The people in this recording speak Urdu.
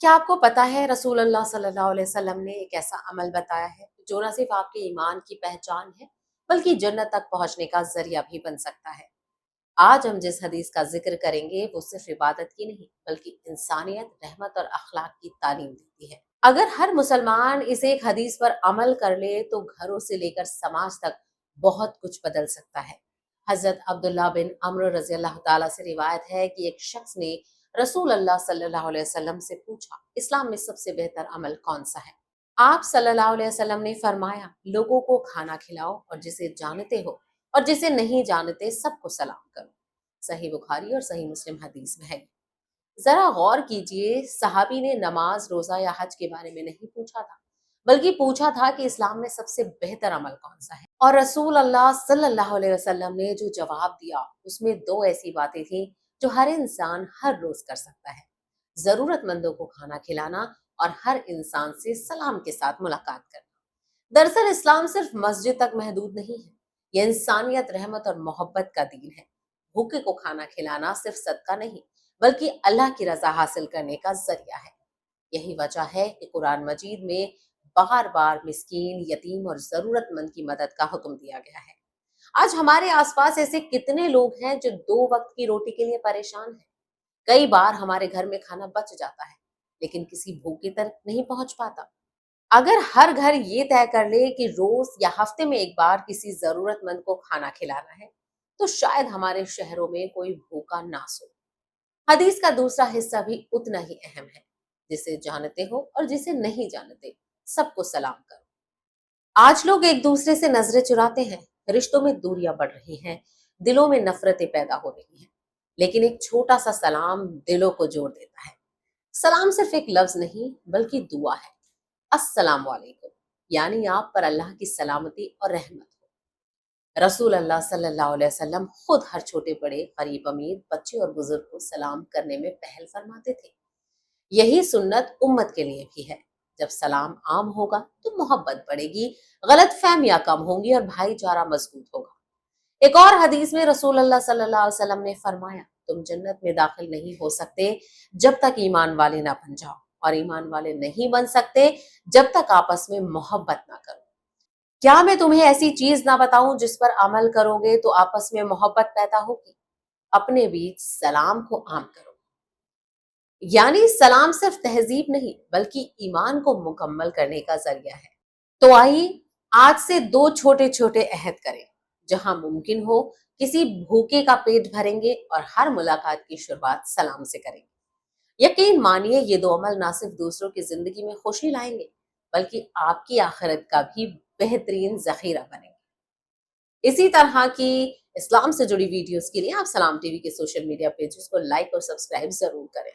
کیا آپ کو پتا ہے رسول اللہ صلی اللہ علیہ وسلم نے ایک ایسا عمل بتایا ہے جو نہ صرف آپ کے ایمان کی پہچان ہے بلکہ جنت تک پہنچنے کا ذریعہ بھی بن سکتا ہے۔ آج ہم جس حدیث کا ذکر کریں گے وہ صرف عبادت کی نہیں بلکہ انسانیت، رحمت اور اخلاق کی تعلیم دیتی ہے۔ اگر ہر مسلمان اس ایک حدیث پر عمل کر لے تو گھروں سے لے کر سماج تک بہت کچھ بدل سکتا ہے۔ حضرت عبداللہ بن عمرو رضی اللہ تعالیٰ سے روایت ہے کہ ایک شخص نے رسول اللہ صلی اللہ علیہ وسلم سے پوچھا، اسلام میں سب سے بہتر عمل کون سا ہے؟ آپ صلی اللہ علیہ وسلم نے فرمایا، لوگوں کو کھانا کھلاؤ اور جسے جانتے ہو اور جسے نہیں جانتے سب کو سلام کرو۔ صحیح بخاری اور صحیح مسلم حدیث میں ہے۔ ذرا غور کیجئے، صحابی نے نماز، روزہ یا حج کے بارے میں نہیں پوچھا تھا بلکہ پوچھا تھا کہ اسلام میں سب سے بہتر عمل کون سا ہے، اور رسول اللہ صلی اللہ علیہ وسلم نے جو جواب دیا اس میں دو ایسی باتیں تھیں جو ہر انسان ہر روز کر سکتا ہے: ضرورت مندوں کو کھانا کھلانا اور ہر انسان سے سلام کے ساتھ ملاقات کرنا۔ دراصل اسلام صرف مسجد تک محدود نہیں ہے، یہ انسانیت، رحمت اور محبت کا دین ہے۔ بھوکے کو کھانا کھلانا صرف صدقہ نہیں بلکہ اللہ کی رضا حاصل کرنے کا ذریعہ ہے۔ یہی وجہ ہے کہ قرآن مجید میں بار بار مسکین، یتیم اور ضرورت مند کی مدد کا حکم دیا گیا ہے۔ آج ہمارے آس پاس ایسے کتنے لوگ ہیں جو 2 وقت کی روٹی کے لیے پریشان ہیں۔ کئی بار ہمارے گھر میں کھانا بچ جاتا ہے لیکن کسی بھوکے تک نہیں پہنچ پاتا۔ اگر ہر گھر یہ طے کر لے کہ روز یا ہفتے میں ایک بار کسی ضرورت مند کو کھانا کھلانا ہے تو شاید ہمارے شہروں میں کوئی بھوکا نہ سو۔ حدیث کا دوسرا حصہ بھی اتنا ہی اہم ہے: جسے جانتے ہو اور جسے نہیں جانتے سب کو سلام کرو۔ آج لوگ ایک دوسرے سے نظریں چراتے ہیں، رشتوں میں دوریاں بڑھ رہی ہیں، دلوں میں نفرتیں پیدا ہو رہی ہیں، لیکن ایک چھوٹا سا سلام دلوں کو جوڑ دیتا ہے۔ سلام صرف ایک لفظ نہیں بلکہ دعا ہے۔ السلام علیکم یعنی آپ پر اللہ کی سلامتی اور رحمت ہو۔ رسول اللہ صلی اللہ علیہ وسلم خود ہر چھوٹے بڑے، غریب امیر، بچے اور بزرگ کو سلام کرنے میں پہل فرماتے تھے۔ یہی سنت امت کے لیے بھی ہے۔ جب سلام عام ہوگا تو محبت بڑھے گی، غلط فہمیاں کم ہوں گی اور بھائی چارہ مضبوط ہوگا۔ ایک اور حدیث میں رسول اللہ صلی اللہ علیہ وسلم نے فرمایا، تم جنت میں داخل نہیں ہو سکتے جب تک ایمان والے نہ بن جاؤ، اور ایمان والے نہیں بن سکتے جب تک آپس میں محبت نہ کرو۔ کیا میں تمہیں ایسی چیز نہ بتاؤں جس پر عمل کرو گے تو آپس میں محبت پیدا ہوگی؟ اپنے بیچ سلام کو عام کرو۔ یعنی سلام صرف تہذیب نہیں بلکہ ایمان کو مکمل کرنے کا ذریعہ ہے۔ تو آئیے آج سے 2 چھوٹے عہد کریں۔ جہاں ممکن ہو کسی بھوکے کا پیٹ بھریں گے اور ہر ملاقات کی شروعات سلام سے کریں گے۔ یقین مانیے یہ 2 عمل نہ صرف دوسروں کی زندگی میں خوشی لائیں گے بلکہ آپ کی آخرت کا بھی بہترین ذخیرہ بنیں گے۔ اسی طرح کی اسلام سے جڑی ویڈیوز کے لیے آپ سلام ٹی وی کے سوشل میڈیا پیجز کو لائک اور سبسکرائب ضرور کریں۔